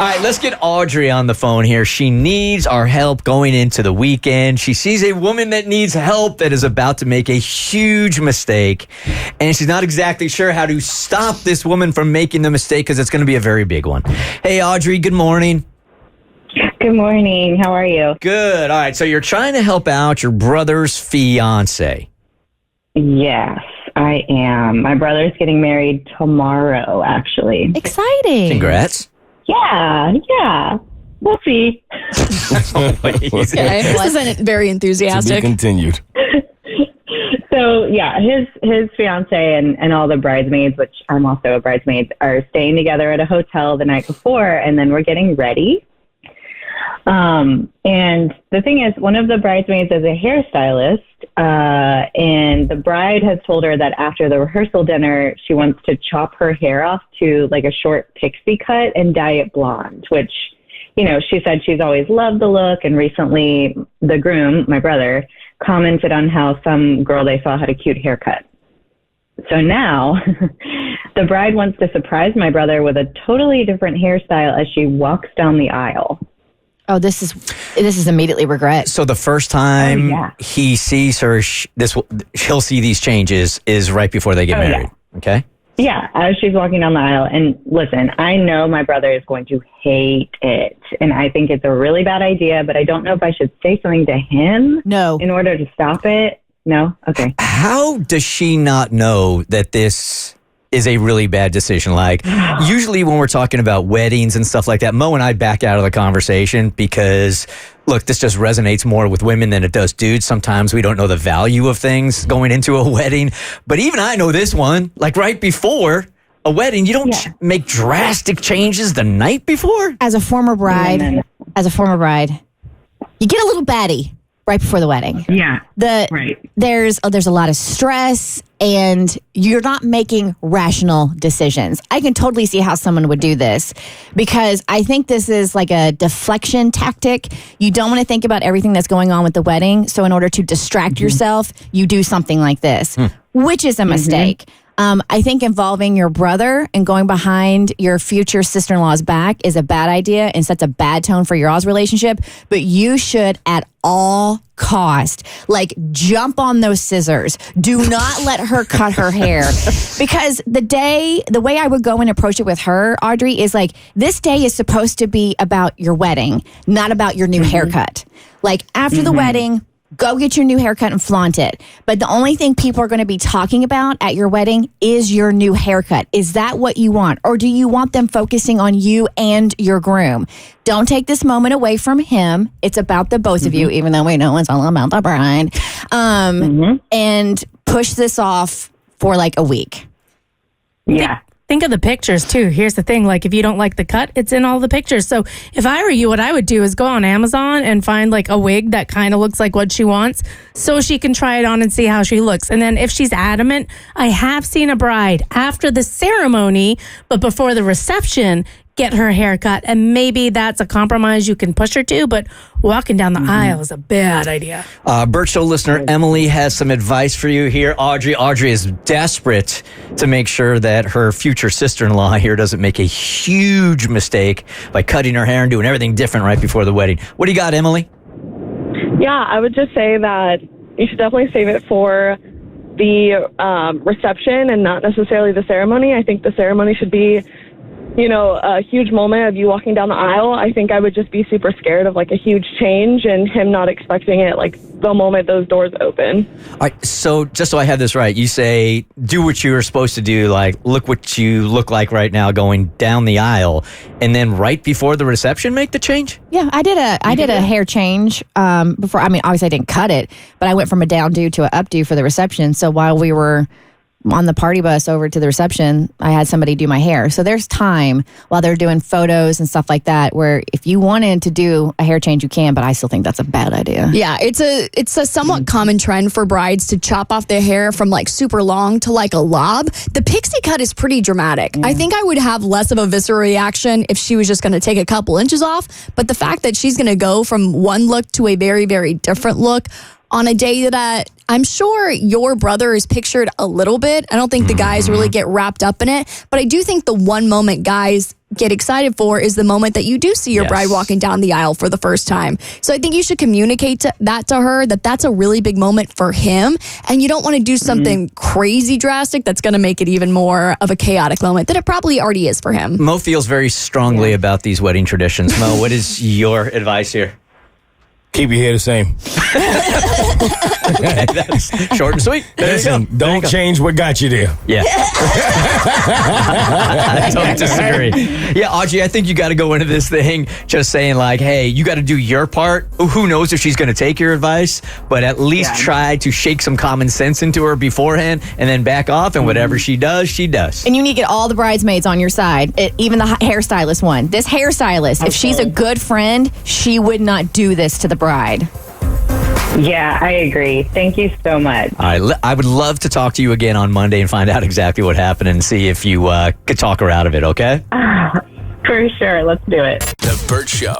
right, let's get Audrey on the phone here. She needs our help going into the weekend. She sees a woman that needs help that is about to make a huge mistake, and she's not exactly sure how to stop this woman from making the mistake because it's going to be a very big one. Hey, Audrey, good morning. Good morning. How are you? Good. All right, so you're trying to help out your brother's fiancée. Yes, I am. My brother's getting married tomorrow, actually. Exciting. Congrats. Yeah. We'll see. Okay, this isn't very enthusiastic. To be continued. So, yeah, his fiance and all the bridesmaids, which I'm also a bridesmaid, are staying together at a hotel the night before, and then we're getting ready. And the thing is, one of the bridesmaids is a hairstylist, and the bride has told her that after the rehearsal dinner, she wants to chop her hair off to like a short pixie cut and dye it blonde, which, you know, she said she's always loved the look. And recently the groom, my brother, commented on how some girl they saw had a cute haircut. So now the bride wants to surprise my brother with a totally different hairstyle as she walks down the aisle. Oh, this is immediately regret. So the first time he sees her, he'll see these changes is right before they get married. Yeah. Okay? Yeah, as she's walking down the aisle. And listen, I know my brother is going to hate it. And I think it's a really bad idea, but I don't know if I should say something to him in order to stop it. No? Okay. How does she not know that this is a really bad decision? Like, usually when we're talking about weddings and stuff like that, Mo and I back out of the conversation because, look, this just resonates more with women than it does dudes. Sometimes we don't know the value of things going into a wedding. But even I know this one, like right before a wedding, you don't make drastic changes the night before. As a former bride, you get a little batty right before the wedding. Yeah. There's a lot of stress and you're not making rational decisions. I can totally see how someone would do this because I think this is like a deflection tactic. You don't want to think about everything that's going on with the wedding. So in order to distract yourself, you do something like this, which is a mistake. I think involving your brother and going behind your future sister-in-law's back is a bad idea and sets a bad tone for your all's relationship. But you should, at all cost, like jump on those scissors. Do not let her cut her hair. Because the way I would go and approach it with her, Audrey, is like, this day is supposed to be about your wedding, not about your new haircut. Like after the wedding, go get your new haircut and flaunt it. But the only thing people are going to be talking about at your wedding is your new haircut. Is that what you want? Or do you want them focusing on you and your groom? Don't take this moment away from him. It's about the both of you, even though we know it's all about the bride. And push this off for like a week. Yeah. Think of the pictures, too. Here's the thing. Like, if you don't like the cut, it's in all the pictures. So if I were you, what I would do is go on Amazon and find, like, a wig that kind of looks like what she wants so she can try it on and see how she looks. And then if she's adamant, I have seen a bride after the ceremony, but before the reception, get her hair cut. And maybe that's a compromise you can push her to, but walking down the aisle is a bad idea. Bert Show listener Emily has some advice for you here. Audrey is desperate to make sure that her future sister-in-law here doesn't make a huge mistake by cutting her hair and doing everything different right before the wedding. What do you got, Emily? Yeah, I would just say that you should definitely save it for the reception and not necessarily the ceremony. I think the ceremony should be, you know, a huge moment of you walking down the aisle. I think I would just be super scared of like a huge change and him not expecting it like the moment those doors open. All right, so just so I have this right, you say do what you were supposed to do, like look what you look like right now going down the aisle, and then right before the reception make the change? Yeah, I did a hair change before. I mean, obviously I didn't cut it, but I went from a downdo to an updo for the reception. So while we were on the party bus over to the reception, I had somebody do my hair. So there's time while they're doing photos and stuff like that where if you wanted to do a hair change, you can, but I still think that's a bad idea. Yeah, it's a somewhat common trend for brides to chop off their hair from like super long to like a lob. The pixie cut is pretty dramatic. I think I would have less of a visceral reaction if she was just going to take a couple inches off. But the fact that she's going to go from one look to a very, very different look on a day that I'm sure your brother is pictured a little bit. I don't think the guys really get wrapped up in it. But I do think the one moment guys get excited for is the moment that you do see your Yes. bride walking down the aisle for the first time. So I think you should communicate that to her, that that's a really big moment for him. And you don't want to do something crazy drastic that's going to make it even more of a chaotic moment than it probably already is for him. Mo feels very strongly about these wedding traditions. Mo, what is your advice here? Keep your hair the same. Okay, that's short and sweet. There you go. Listen, don't change what got you there. Yeah. I don't disagree. Yeah, Audrey, I think you got to go into this thing just saying like, hey, you got to do your part. Who knows if she's going to take your advice, but at least try to shake some common sense into her beforehand and then back off, and whatever she does, she does. And you need to get all the bridesmaids on your side, even the hairstylist one. This hairstylist, if she's a good friend, she would not do this to the bride. Yeah, I agree. Thank you so much. All right, I would love to talk to you again on Monday and find out exactly what happened and see if you could talk her out of it, okay? For sure. Let's do it. The Bert Show.